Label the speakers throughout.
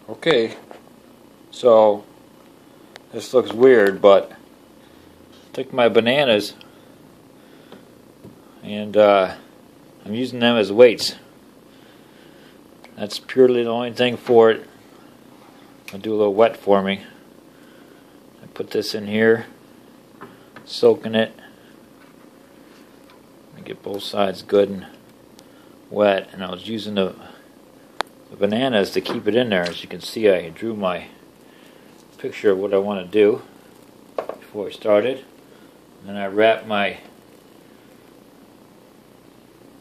Speaker 1: Okay, so this looks weird, but I took my bananas and I'm using them as weights. That's purely the only thing for it. I'll do a little wet forming. I put this in here, soaking it. I get both sides good and wet, and I was using the bananas to keep it in there. As you can see, I drew my picture of what I want to do before I started. And then I wrapped my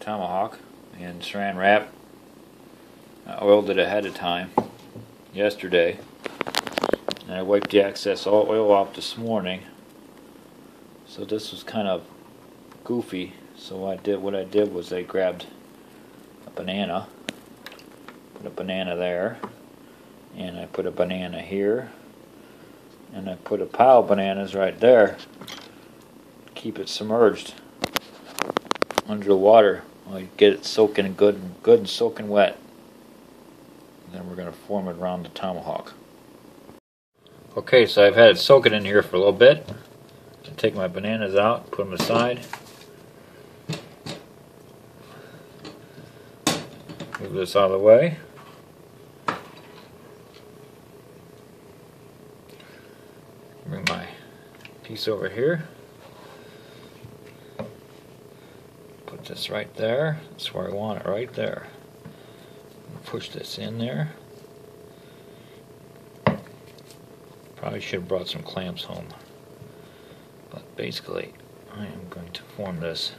Speaker 1: Tomahawk in saran wrap. I oiled it ahead of time yesterday, and I wiped the excess oil off this morning. So this was kind of goofy. So what I did was I grabbed a banana, put a banana there, and I put a banana here, and I put a pile of bananas right there. Keep it submerged under the water while you get it soaking good and soaking wet. Then we're going to form it around the Tomahawk. Okay, so I've had it soaking in here for a little bit. I take my bananas out, put them aside. Move this out of the way. Bring my piece over here. Put this right there. That's where I want it, right there. Push this in there. Probably should have brought some clamps home. But basically, I am going to form this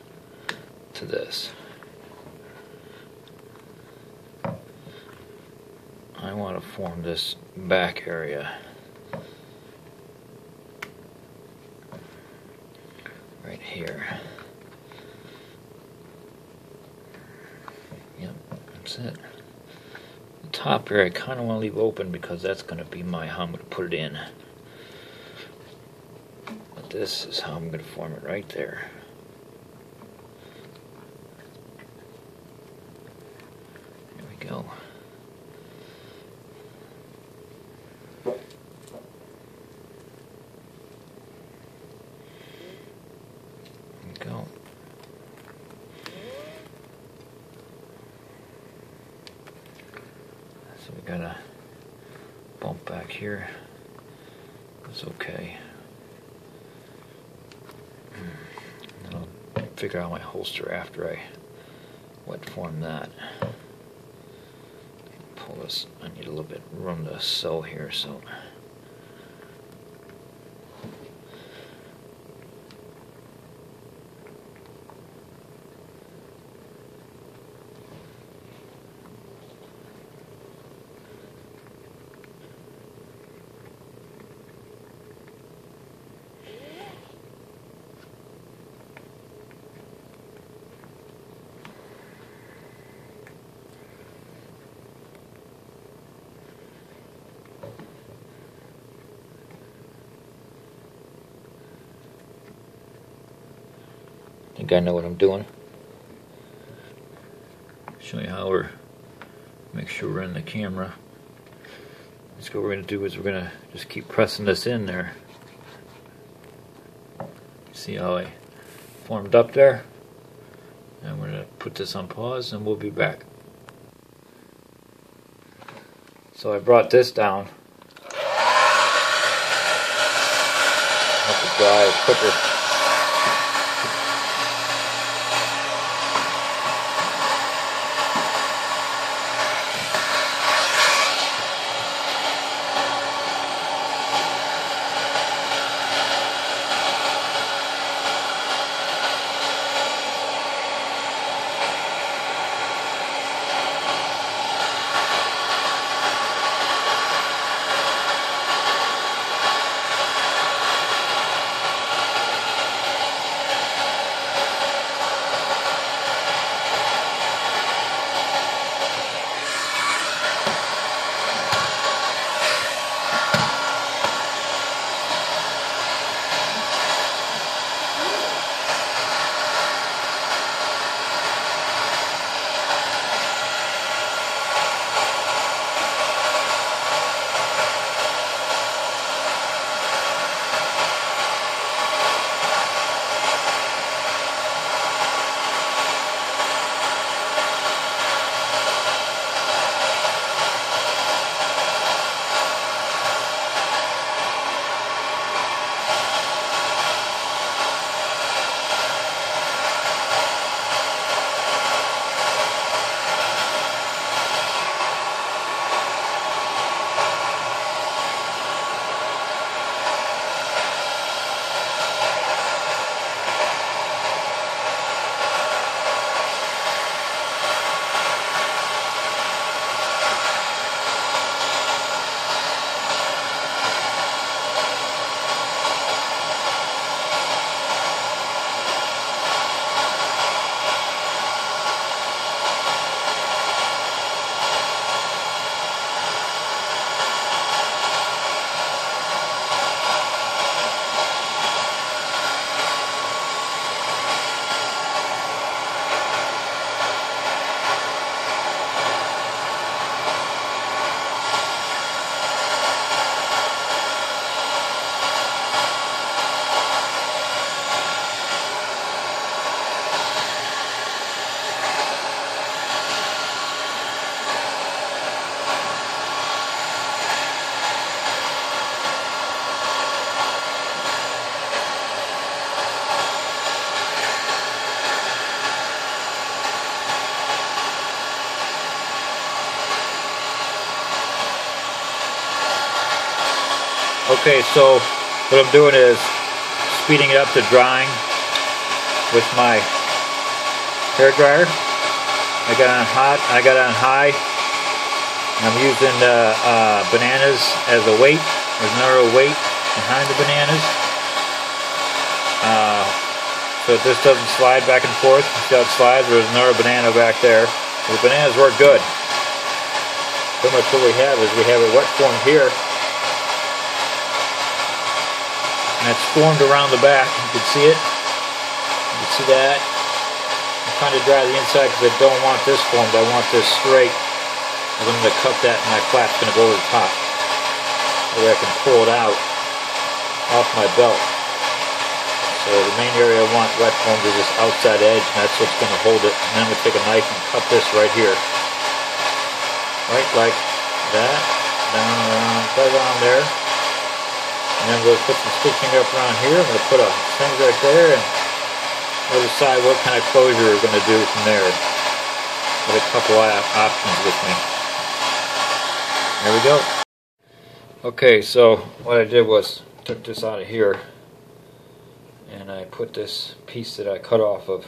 Speaker 1: to this. I want to form this back area. Right here. Yep, that's it. The top here I kind of want to leave open because that's going to be how I'm going to put it in. But this is how I'm going to form it right there. There we go. So we got a bump back here. It's okay. And then I'll figure out my holster after I wet form that. Pull this. I need a little bit of room to sew here, so. I think I know what I'm doing. Show you how make sure we're in the camera. So what we're going to do is we're going to just keep pressing this in there. See how I formed up there? And we're going to put this on pause and we'll be back. So I brought this down. Let it dry quicker. Okay, so what I'm doing is speeding it up to drying with my hair dryer. I got it on hot, I got it on high. I'm using bananas as a weight. There's another weight behind the bananas. So this doesn't slide back and forth. See how it slides? There's another banana back there. The bananas work good. Pretty much what we have is we have a wet form here. And it's formed around the back. You can see it. You can see that. I'm trying to dry the inside because I don't want this formed. I want this straight. I'm going to cut that and my flap's going to go over the top. That way I can pull it out off my belt. So the main area I want wet formed is this outside edge, and that's what's going to hold it. And then I'm going to take a knife and cut this right here. Right like that. Down around, right around there. And then I'm going to put some stitching up around here. I'm going to put a thing right there, and we'll decide what kind of closure we're going to do from there. With a couple of options with me. There we go. Okay, so what I did was took this out of here and I put this piece that I cut off of,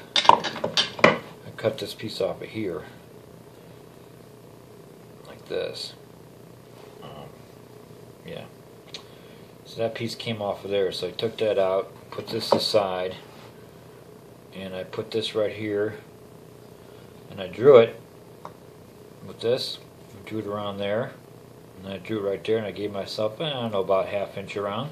Speaker 1: I cut this piece off of here like this. Yeah, so that piece came off of there, so I took that out, put this aside, and I put this right here, and I drew it with this. I drew it around there, and I drew it right there, and I gave myself, I don't know, about ½ inch around.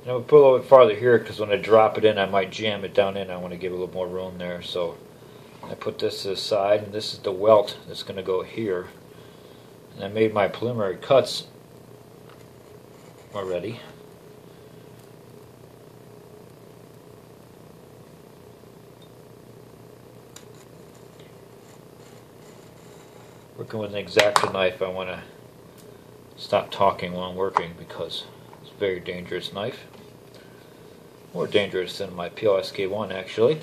Speaker 1: And I'm going to put a little bit farther here because when I drop it in I might jam it down in. I want to give a little more room there. So I put this to the side, and this is the welt that's going to go here. And I made my preliminary cuts already. Working with an X-Acto knife, I want to stop talking while I'm working because it's a very dangerous knife. More dangerous than my PLSK1 actually.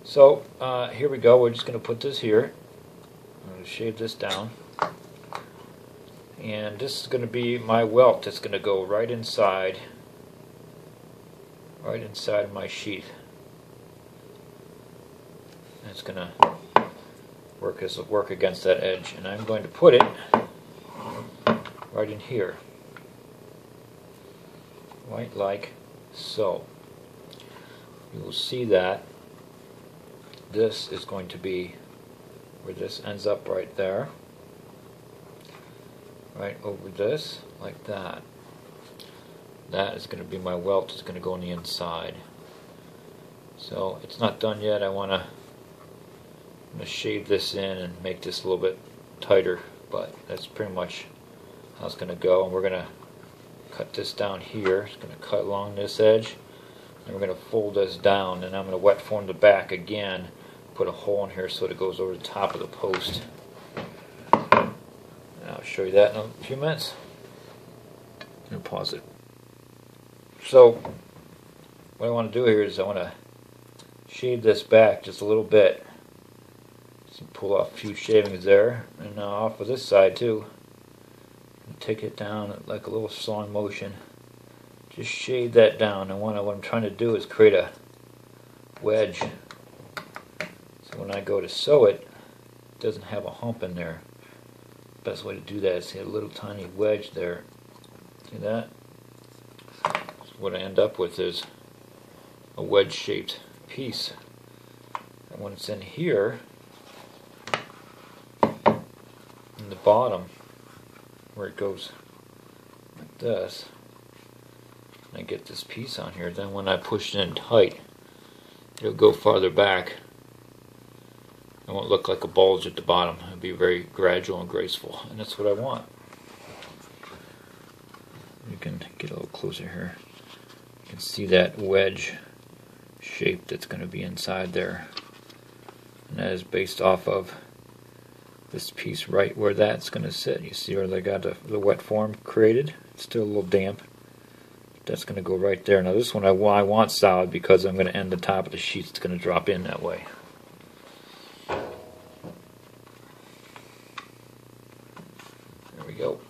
Speaker 1: So here we go. We're just going to put this here. I'm going to shave this down. And this is going to be my welt that's going to go right inside my sheath. And it's going to work against that edge, and I'm going to put it right in here, right like so. You will see that this is going to be where this ends up right there, right over this, like that. That is going to be my welt. It's going to go on the inside. So it's not done yet. I'm going to shave this in and make this a little bit tighter, but that's pretty much how it's going to go. And we're going to cut this down here. It's going to cut along this edge, and we're going to fold this down, and I'm going to wet form the back again, put a hole in here so that it goes over the top of the post. And I'll show you that in a few minutes. I'm going to pause it. So what I want to do here is I want to shave this back just a little bit. So pull off a few shavings there, and off of this side too. Take it down like a little sawing motion. Just shave that down, and what I'm trying to do is create a wedge. So when I go to sew it, it doesn't have a hump in there. Best way to do that is to hit a little tiny wedge there. See that? So what I end up with is a wedge-shaped piece. And when it's in here, in the bottom, where it goes like this, and I get this piece on here, then when I push it in tight, it'll go farther back. It won't look like a bulge at the bottom. It'll be very gradual and graceful, and that's what I want. You can get a little closer here. You can see that wedge shape that's going to be inside there, and that is based off of this piece right where that's going to sit. You see where they got the wet form created? It's still a little damp. That's going to go right there. Now this one I want solid because I'm going to end the top of the sheet. It's going to drop in that way. There we go.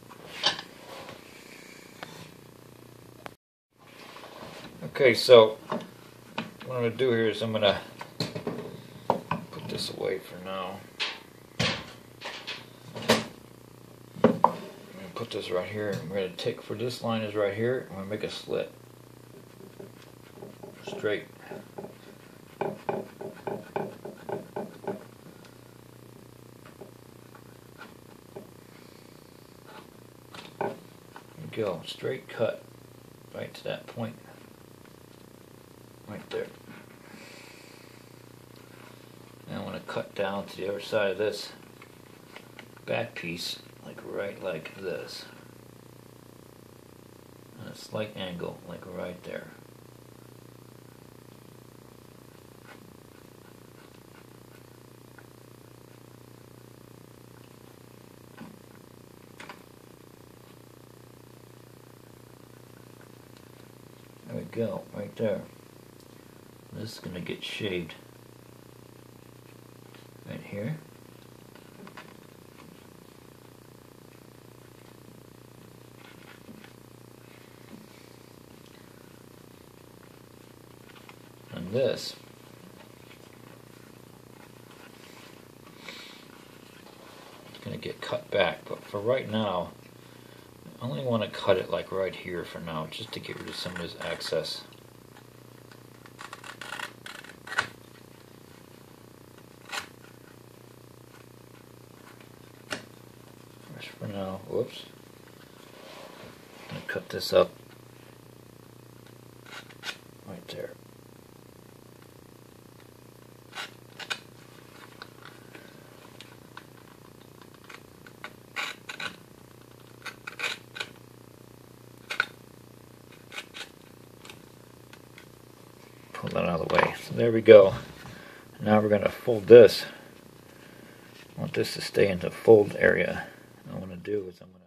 Speaker 1: Okay, so what I'm going to do here is I'm going to put this away for now. I'm going to put this right here. I'm going to take, for this line is right here, I'm going to make a slit. Straight. There you go, straight cut right to that point. Right there. Now I want to cut down to the other side of this back piece, like right like this. On a slight angle, like right there. There we go, right there. This is going to get shaved right here. And this is going to get cut back, but for right now I only want to cut it like right here for now, just to get rid of some of this excess. Just for now, whoops. I'm going to cut this up right there. Pull that out of the way. So there we go. Now we're going to fold this. I want this to stay in the fold area. What I want to do is I'm going to